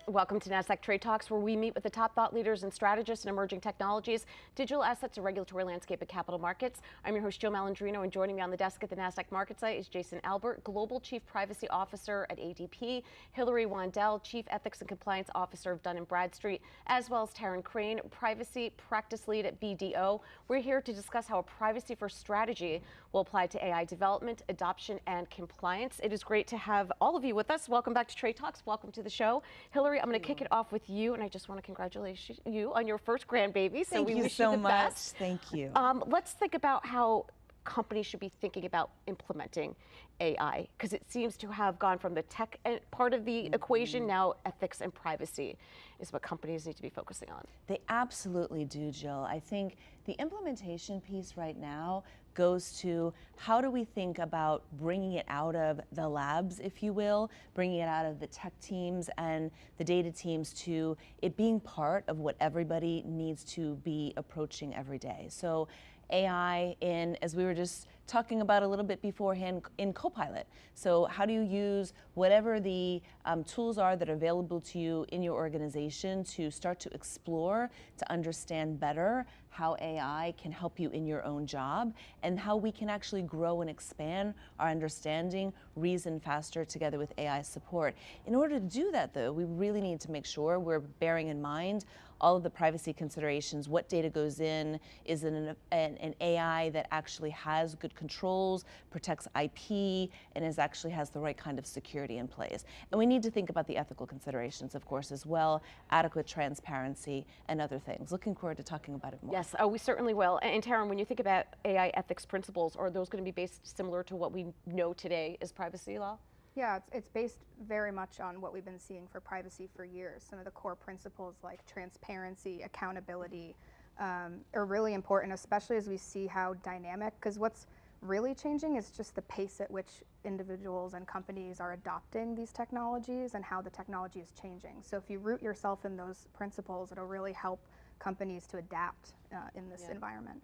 Welcome to Nasdaq Trade Talks, where we meet with the top thought leaders and strategists in emerging technologies, digital assets, and regulatory landscape of capital markets. I'm your host, Jill Malandrino, and joining me on the desk at the Nasdaq Market Site is Jason Albert, Global Chief Privacy Officer at ADP, Hilary Wandall, Chief Ethics and Compliance Officer of Dun & Bradstreet, as well as Taryn Crane, Privacy Practice Lead at BDO. We're here to discuss how a privacy-first strategy will apply to AI development, adoption, and compliance. It is great to have all of you with us. Welcome back to Trade Talks. Welcome to the show. Hilary, I'm going to kick it off with you, and I just want to congratulate you on your first grandbaby. So we wish you the best. Thank you. Let's think about how companies should be thinking about implementing AI, because it seems to have gone from the tech part of the equation. Now ethics and privacy is what companies need to be focusing on. They absolutely do, Jill. I think the implementation piece right now goes to how do we think about bringing it out of the labs, if you will, bringing it out of the tech teams and the data teams to it being part of what everybody needs to be approaching every day. So AI as we were just talking about a little bit beforehand, in Copilot. So how do you use whatever the tools are that are available to you in your organization to start to explore, to understand better how AI can help you in your own job, and how we can actually grow and expand our understanding, reason faster together with AI support. In order to do that, though, we really need to make sure we're bearing in mind all of the privacy considerations, what data goes in, is it an AI that actually has good controls, protects IP, and actually has the right kind of security in place. And we need to think about the ethical considerations, of course, as well, adequate transparency and other things. Looking forward to talking about it more. Yes, we certainly will. And Taryn, when you think about AI ethics principles, are those going to be based similar to what we know today as privacy law? Yeah, it's based very much on what we've been seeing for privacy for years. Some of the core principles like transparency, accountability are really important, especially as we see how dynamic, because what's really changing is just the pace at which individuals and companies are adopting these technologies and how the technology is changing. So if you root yourself in those principles, it'll really help companies to adapt in this environment.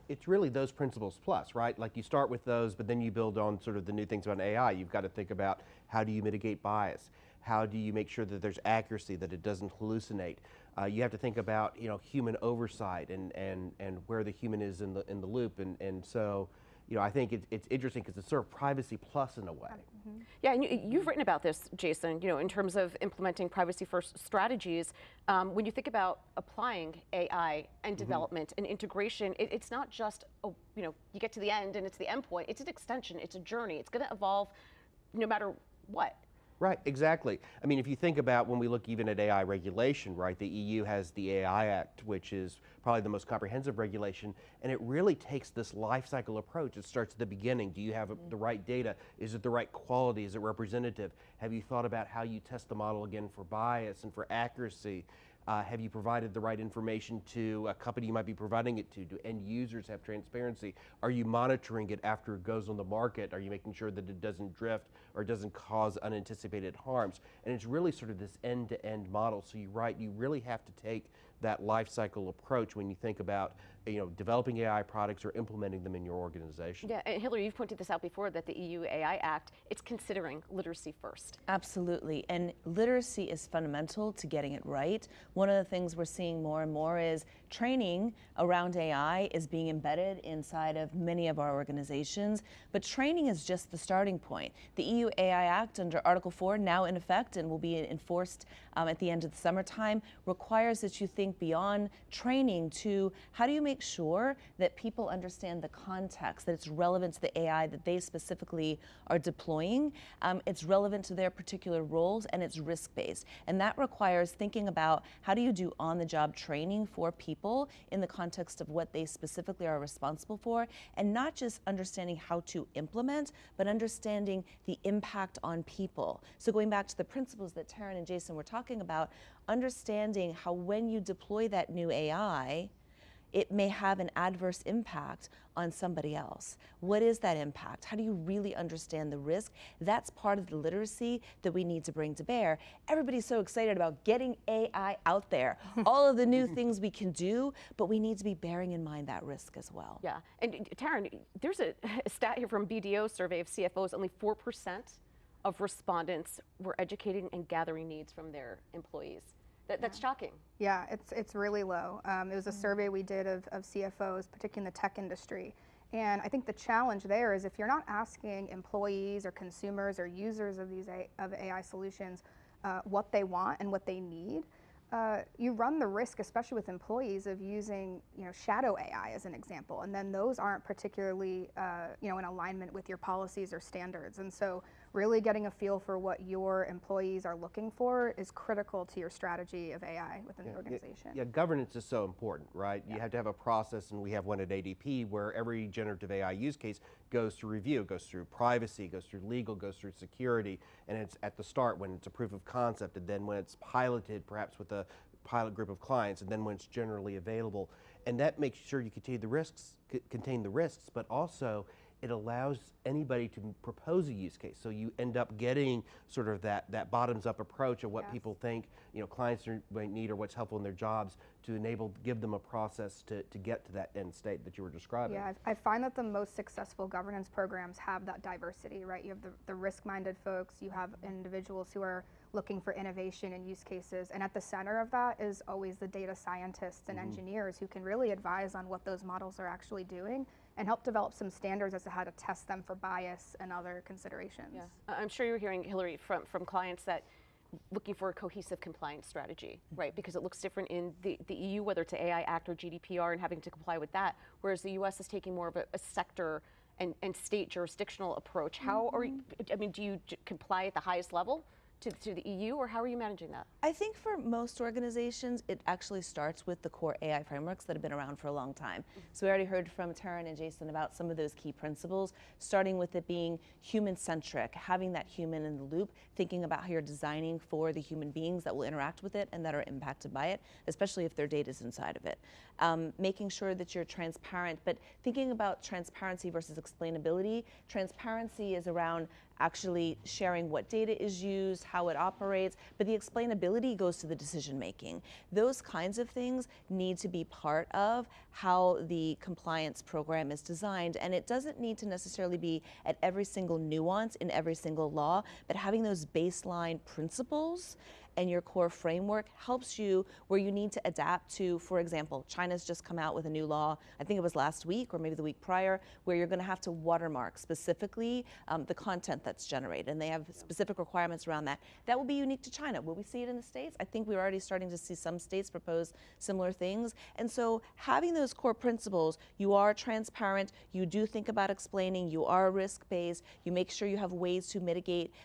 It's really those principles plus, right? Like you start with those, but then you build on sort of the new things about AI. You've got to think about how do you mitigate bias? How do you make sure that there's accuracy, that it doesn't hallucinate? You have to think about human oversight and where the human is in the loop, and so I think it's interesting because it's sort of privacy plus in a way. Mm-hmm. Yeah, and you've written about this, Jason, in terms of implementing privacy-first strategies. When you think about applying AI and development and integration, it's not just, you get to the end and it's the end point. It's an extension, it's a journey. It's going to evolve no matter what. Right, exactly. I mean, if you think about when we look even at AI regulation, right, the EU has the AI Act, which is probably the most comprehensive regulation, and it really takes this life cycle approach. It starts at the beginning. Do you have the right data? Is it the right quality? Is it representative? Have you thought about how you test the model again for bias and for accuracy? Have you provided the right information to a company you might be providing it to? Do end users have transparency? Are you monitoring it after it goes on the market? Are you making sure that it doesn't drift or doesn't cause unanticipated harms? And it's really sort of this end-to-end model. So you're right, you really have to take that life cycle approach when you think about developing AI products or implementing them in your organization. Yeah, and Hilary, you've pointed this out before, that the EU AI Act, it's considering literacy first. Absolutely, and literacy is fundamental to getting it right. One of the things we're seeing more and more is training around AI is being embedded inside of many of our organizations, but training is just the starting point. The EU AI Act under Article 4, now in effect and will be enforced at the end of the summertime, requires that you think beyond training to how do you make sure that people understand the context, that it's relevant to the AI that they specifically are deploying, it's relevant to their particular roles, and it's risk-based. And that requires thinking about how do you do on-the-job training for people in the context of what they specifically are responsible for, and not just understanding how to implement, but understanding the impact on people. So going back to the principles that Taryn and Jason were talking about, understanding how when you deploy that new AI, it may have an adverse impact on somebody else. What is that impact? How do you really understand the risk? That's part of the literacy that we need to bring to bear. Everybody's so excited about getting AI out there, all of the new things we can do, but we need to be bearing in mind that risk as well. Yeah, and Taryn, there's a stat here from BDO survey of CFOs, only 4% of respondents were educating and gathering needs from their employees. That's shocking. Yeah, it's really low. It was a survey we did of CFOs, particularly in the tech industry. And I think the challenge there is if you're not asking employees or consumers or users of these AI solutions what they want and what they need, you run the risk, especially with employees, of using shadow AI as an example, and then those aren't particularly in alignment with your policies or standards. And so really getting a feel for what your employees are looking for is critical to your strategy of AI within the organization. Yeah, governance is so important, right? You have to have a process, and we have one at ADP where every generative AI use case goes through review, goes through privacy, goes through legal, goes through security, and it's at the start when it's a proof of concept, and then when it's piloted perhaps with a pilot group of clients, and then when it's generally available. And that makes sure you contain the risks, but also it allows anybody to propose a use case. So you end up getting sort of that bottoms-up approach of what people think clients might need or what's helpful in their jobs to give them a process to get to that end state that you were describing. Yeah, I find that the most successful governance programs have that diversity, right? You have the risk-minded folks, you have individuals who are looking for innovation and use cases, and at the center of that is always the data scientists and engineers who can really advise on what those models are actually doing and help develop some standards as to how to test them for bias and other considerations. Yeah. I'm sure you're hearing, Hilary, from clients that looking for a cohesive compliance strategy, right? Because it looks different in the EU, whether it's the AI Act or GDPR and having to comply with that, whereas the US is taking more of a sector and state jurisdictional approach. How are you, do you comply at the highest level to the EU, or how are you managing that? I think for most organizations, it actually starts with the core AI frameworks that have been around for a long time. So we already heard from Taryn and Jason about some of those key principles, starting with it being human-centric, having that human in the loop, thinking about how you're designing for the human beings that will interact with it and that are impacted by it, especially if their data is inside of it. Making sure that you're transparent, but thinking about transparency versus explainability. Transparency is around actually sharing what data is used, how it operates, but the explainability goes to the decision making. Those kinds of things need to be part of how the compliance program is designed, and it doesn't need to necessarily be at every single nuance in every single law, but having those baseline principles and your core framework helps you where you need to adapt to. For example, China's just come out with a new law, I think it was last week or maybe the week prior, where you're going to have to watermark specifically the content that's generated, and they have specific requirements around that. That will be unique to China. Will we see it in the States? I think we're already starting to see some states propose similar things. And so having those core principles, you are transparent, you do think about explaining, you are risk-based, you make sure you have ways to mitigate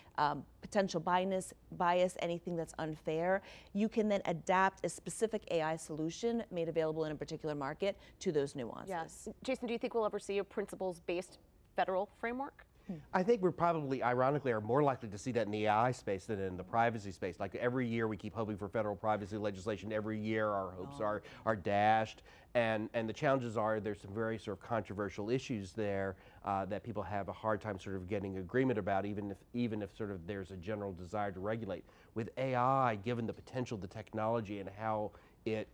potential bias, anything that's unfair. You can then adapt a specific AI solution made available in a particular market to those nuances. Yes. Jason, do you think we'll ever see a principles-based federal framework? I think we're probably, ironically, are more likely to see that in the AI space than in the privacy space. Like every year we keep hoping for federal privacy legislation. Every year our hopes are dashed. And the challenges are there's some very sort of controversial issues there that people have a hard time sort of getting agreement about, even if sort of there's a general desire to regulate. With AI, given the potential of the technology and how it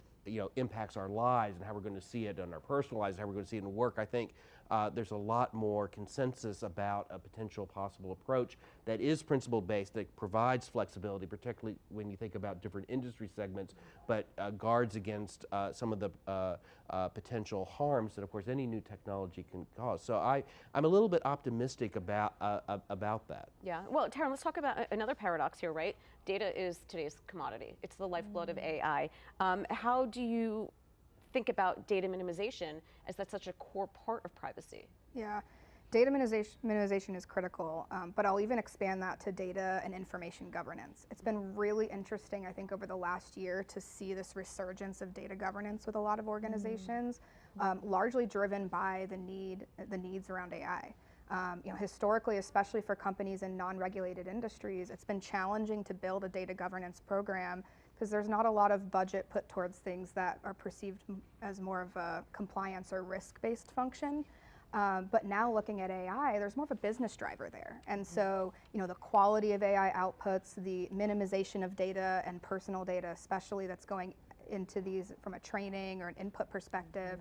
impacts our lives and how we're going to see it in our personal lives, how we're going to see it in work, I think there's a lot more consensus about a potential possible approach that is principle-based, that provides flexibility, particularly when you think about different industry segments, but guards against some of the potential harms that, of course, any new technology can cause. So I'm a little bit optimistic about that. Yeah. Well, Taryn, let's talk about another paradox here, right? Data is today's commodity. It's the lifeblood of AI. How do you think about data minimization, as that's such a core part of privacy? Yeah, data minimization is critical, but I'll even expand that to data and information governance. It's been really interesting, I think, over the last year to see this resurgence of data governance with a lot of organizations, largely driven by the needs around AI. Historically, especially for companies in non-regulated industries, it's been challenging to build a data governance program because there's not a lot of budget put towards things that are perceived as more of a compliance or risk-based function. But now looking at AI, there's more of a business driver there. And so, the quality of AI outputs, the minimization of data and personal data, especially that's going into these from a training or an input perspective,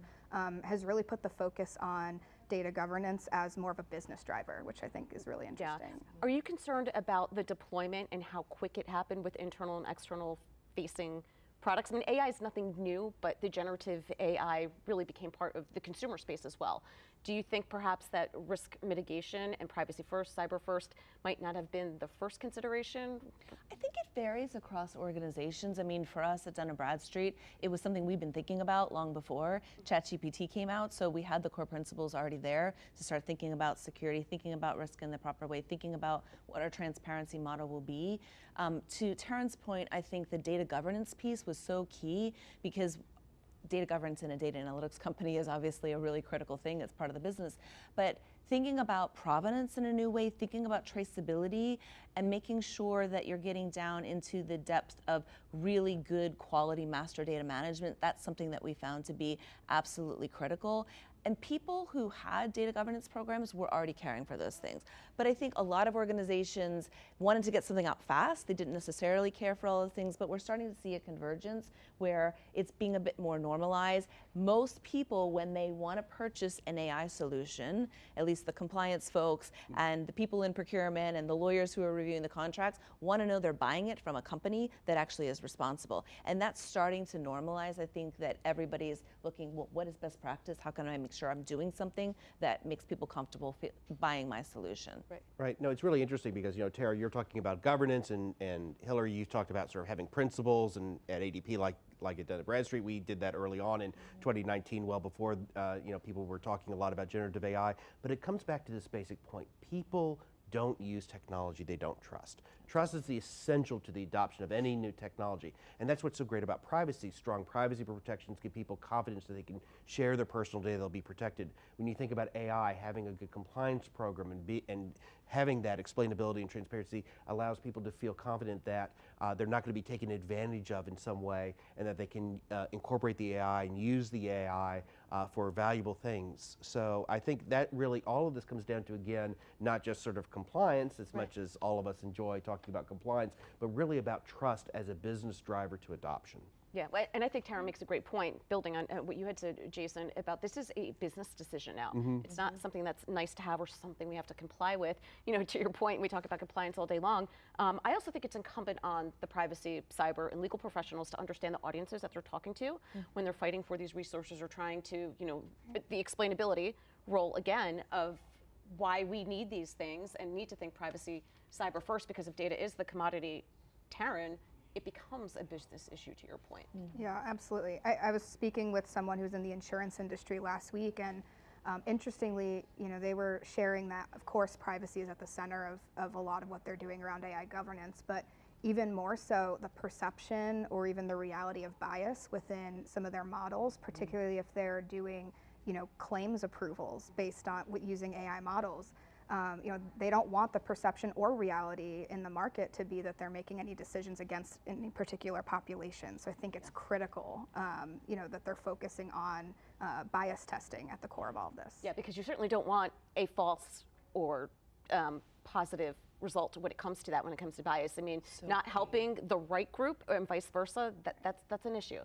has really put the focus on data governance as more of a business driver, which I think is really interesting. Yeah. Are you concerned about the deployment and how quick it happened with internal and external facing products? I mean, AI is nothing new, but the generative AI really became part of the consumer space as well. Do you think perhaps that risk mitigation and privacy first, cyber first might not have been the first consideration? I think it varies across organizations. I mean, for us at Dun & Bradstreet, it was something we've been thinking about long before ChatGPT came out. So we had the core principles already there to start thinking about security, thinking about risk in the proper way, thinking about what our transparency model will be. To Taryn's point, I think the data governance piece was so key because data governance in a data analytics company is obviously a really critical thing. It's part of the business. But thinking about provenance in a new way, thinking about traceability, and making sure that you're getting down into the depth of really good quality master data management, that's something that we found to be absolutely critical. And people who had data governance programs were already caring for those things. But I think a lot of organizations wanted to get something out fast. They didn't necessarily care for all the things, but we're starting to see a convergence where it's being a bit more normalized. Most people, when they want to purchase an AI solution, at least the compliance folks and the people in procurement and the lawyers who are reviewing the contracts, want to know they're buying it from a company that actually is responsible. And that's starting to normalize. I think that everybody's looking, well, what is best practice? How can I make sure I'm doing something that makes people comfortable buying my solution? Right. No, it's really interesting because, Tara, you're talking about governance, and Hilary, you talked about sort of having principles, and at ADP, like at Dun & Bradstreet, we did that early on in 2019, well before people were talking a lot about generative AI. But it comes back to this basic point: people don't use technology they don't trust. Trust is the essential to the adoption of any new technology. And that's what's so great about privacy. Strong privacy protections give people confidence that they can share their personal data, they'll be protected. When you think about AI, having a good compliance program and having that explainability and transparency allows people to feel confident that they're not going to be taken advantage of in some way, and that they can incorporate the AI and use the AI for valuable things. So I think that really all of this comes down to, again, not just sort of compliance as much as all of us enjoy talking about compliance, but really about trust as a business driver to adoption. Yeah, and I think Taryn makes a great point, building on what you had said, Jason, about this is a business decision now. It's not something that's nice to have or something we have to comply with. To your point, we talk about compliance all day long. I also think it's incumbent on the privacy, cyber, and legal professionals to understand the audiences that they're talking to when they're fighting for these resources or trying to, the explainability role, again, of why we need these things and need to think privacy, cyber first, because if data is the commodity, Taryn, it becomes a business issue, to your point. Yeah, absolutely. I was speaking with someone who's in the insurance industry last week, and interestingly, they were sharing that, of course, privacy is at the center of a lot of what they're doing around AI governance, but even more so the perception or even the reality of bias within some of their models, particularly if they're doing claims approvals based on using AI models. They don't want the perception or reality in the market to be that they're making any decisions against any particular population. So I think it's critical, that they're focusing on bias testing at the core of all of this. Yeah, because you certainly don't want a false or positive result when it comes to that, when it comes to bias. I mean, not helping the right group and vice versa, that's an issue.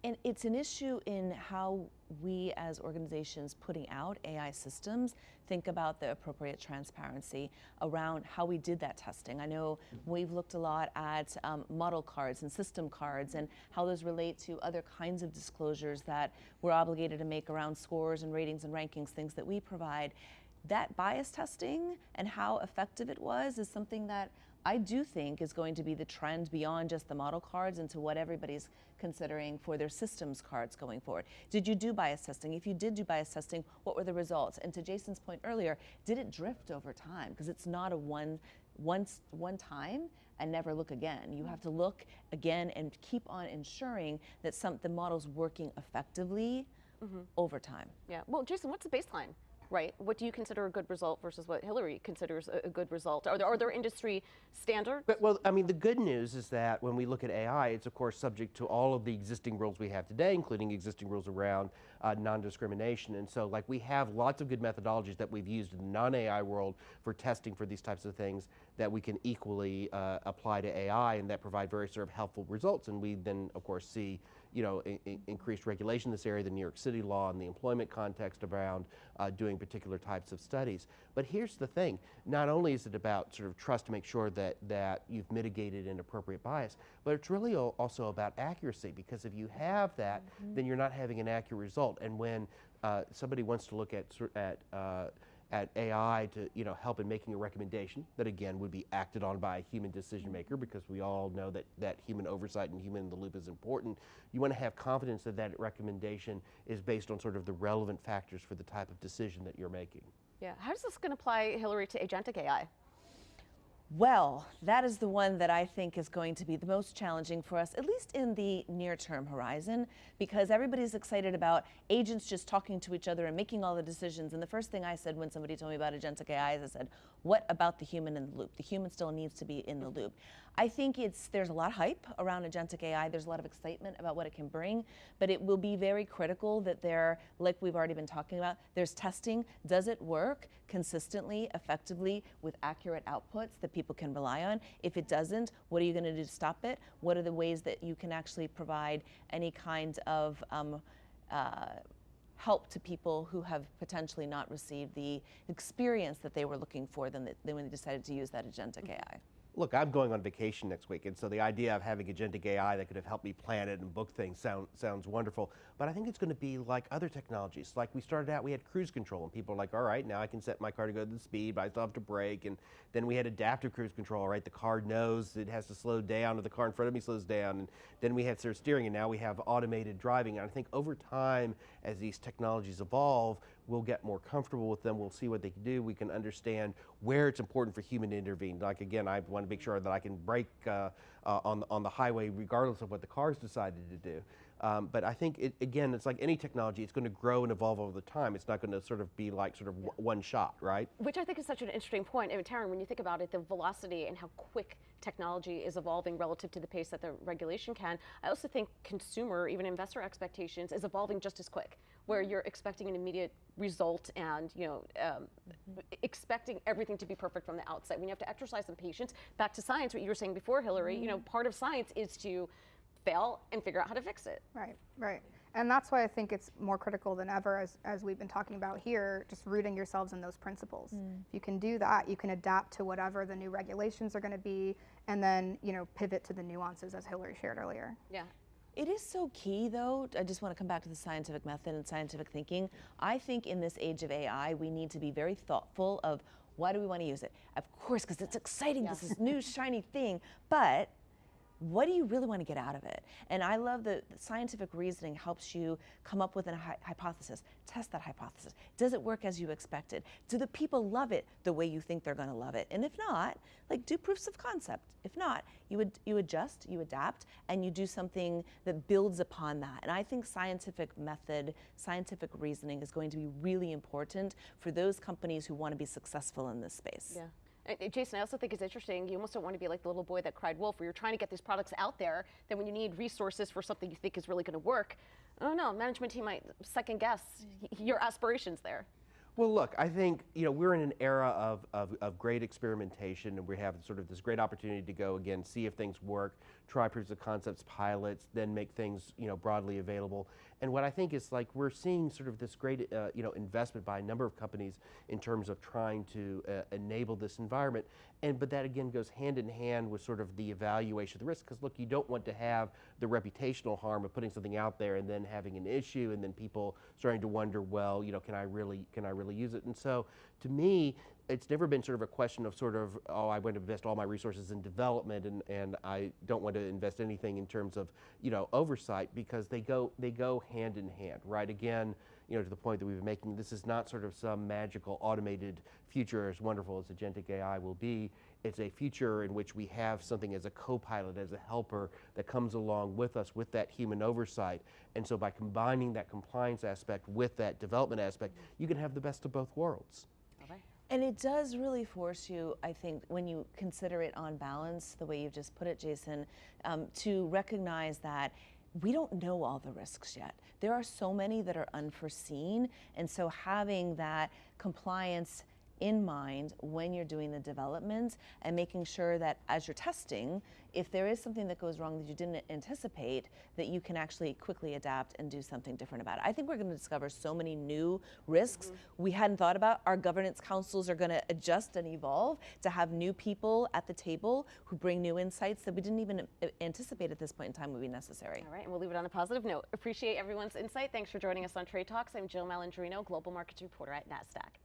And it's an issue in how we as organizations putting out AI systems think about the appropriate transparency around how we did that testing. I know we've looked a lot at model cards and system cards and how those relate to other kinds of disclosures that we're obligated to make around scores and ratings and rankings, things that we provide. That bias testing and how effective it was is something that I do think is going to be the trend beyond just the model cards into what everybody's considering for their systems cards going forward. Did you do bias testing? If you did do bias testing, what were the results? And to Jason's point earlier, did it drift over time? Because it's not a one time and never look again. You have to look again and keep on ensuring that the model's working effectively over time. Yeah. Well, Jason, what's the baseline? Right. What do you consider a good result versus what Hilary considers a good result? Are there industry standards? Well, I mean, the good news is that when we look at AI, it's of course subject to all of the existing rules we have today, including existing rules around non-discrimination. And so, we have lots of good methodologies that we've used in the non-AI world for testing for these types of things that we can equally apply to AI, and that provide very sort of helpful results. And we then, of course, see increased regulation in this area, the New York City law and the employment context around doing doing particular types of studies. But here's the thing, not only is it about sort of trust to make sure that you've mitigated inappropriate bias, but it's really also about accuracy, because if you have that, then you're not having an accurate result. And when somebody wants to look at AI to help in making a recommendation that again would be acted on by a human decision maker, because we all know that human oversight and human in the loop is important. You want to have confidence that that recommendation is based on sort of the relevant factors for the type of decision that you're making. Yeah, how is this going to apply, Hilary, to agentic AI? Well, that is the one that I think is going to be the most challenging for us, at least in the near-term horizon, because everybody's excited about agents just talking to each other and making all the decisions. And the first thing I said when somebody told me about agentic AI is I said, what about the human in the loop? The human still needs to be in the loop. I think there's a lot of hype around agentic AI. There's a lot of excitement about what it can bring, but it will be very critical that like we've already been talking about, there's testing. Does it work consistently, effectively, with accurate outputs that people can rely on? If it doesn't, what are you going to do to stop it? What are the ways that you can actually provide any kind of help to people who have potentially not received the experience that they were looking for when they decided to use that agentic AI? Look, I'm going on vacation next week, and so the idea of having agentic AI that could have helped me plan it and book things sounds wonderful. But I think it's going to be like other technologies. Like we started out, we had cruise control, and people are like, all right, now I can set my car to go to the speed, but I still have to brake. And then we had adaptive cruise control, right? The car knows it has to slow down, or the car in front of me slows down. And then we had sort of steering, and now we have automated driving. And I think over time, as these technologies evolve, we'll get more comfortable with them. We'll see what they can do. We can understand where it's important for human to intervene. Like again, I want to make sure that I can brake on the highway regardless of what the car's decided to do. But I think, again, it's like any technology, it's going to grow and evolve over the time. It's not going to sort of be like sort of one shot, right? Which I think is such an interesting point. I mean, Taryn, when you think about it, the velocity and how quick technology is evolving relative to the pace that the regulation can, I also think consumer, even investor expectations is evolving just as quick, where you're expecting an immediate result and expecting everything to be perfect from the outset. When you have to exercise some patience, back to science, what you were saying before, Hilary, part of science is to fail and figure out how to fix it. Right. And that's why I think it's more critical than ever, as we've been talking about here, just rooting yourselves in those principles. If you can do that, you can adapt to whatever the new regulations are going to be, and then pivot to the nuances, as Hilary shared earlier. Yeah. It is so key, though. I just want to come back to the scientific method and scientific thinking. I think in this age of AI, we need to be very thoughtful of why do we want to use it? Of course, because it's exciting, this is new, shiny thing, but what do you really want to get out of it? And I love that scientific reasoning helps you come up with a hypothesis, test that hypothesis. Does it work as you expected? Do the people love it the way you think they're going to love it? And if not, like do proofs of concept. If not, you adjust, you adapt, and you do something that builds upon that. And I think scientific method, scientific reasoning is going to be really important for those companies who want to be successful in this space. Yeah. Jason, I also think it's interesting, you almost don't want to be like the little boy that cried wolf, where you're trying to get these products out there, then when you need resources for something you think is really going to work, oh no, management team might second guess your aspirations there. Well, look, I think we're in an era of great experimentation, and we have sort of this great opportunity to go again, see if things work, try proofs of concepts, pilots, then make things broadly available. And what I think is like we're seeing sort of this great investment by a number of companies in terms of trying to enable this environment. But that again goes hand in hand with sort of the evaluation of the risk, because look, you don't want to have the reputational harm of putting something out there and then having an issue and then people starting to wonder, well, can I really use it? And so to me, it's never been sort of a question of sort of, oh, I want to invest all my resources in development and I don't want to invest anything in terms of oversight, because they go hand in hand, right? Again, to the point that we've been making, this is not sort of some magical automated future as wonderful as agentic AI will be. It's a future in which we have something as a co-pilot, as a helper that comes along with us with that human oversight. And so by combining that compliance aspect with that development aspect, you can have the best of both worlds. And it does really force you, I think, when you consider it on balance, the way you've just put it, Jason, to recognize that we don't know all the risks yet. There are so many that are unforeseen, and so having that compliance in mind when you're doing the development, and making sure that as you're testing, if there is something that goes wrong that you didn't anticipate, that you can actually quickly adapt and do something different about it. I think we're going to discover so many new risks we hadn't thought about. Our governance councils are going to adjust and evolve to have new people at the table who bring new insights that we didn't even anticipate at this point in time would be necessary. All right, and we'll leave it on a positive note. Appreciate everyone's insight. Thanks for joining us on Trade Talks. I'm Jill Malandrino, Global Markets Reporter at Nasdaq.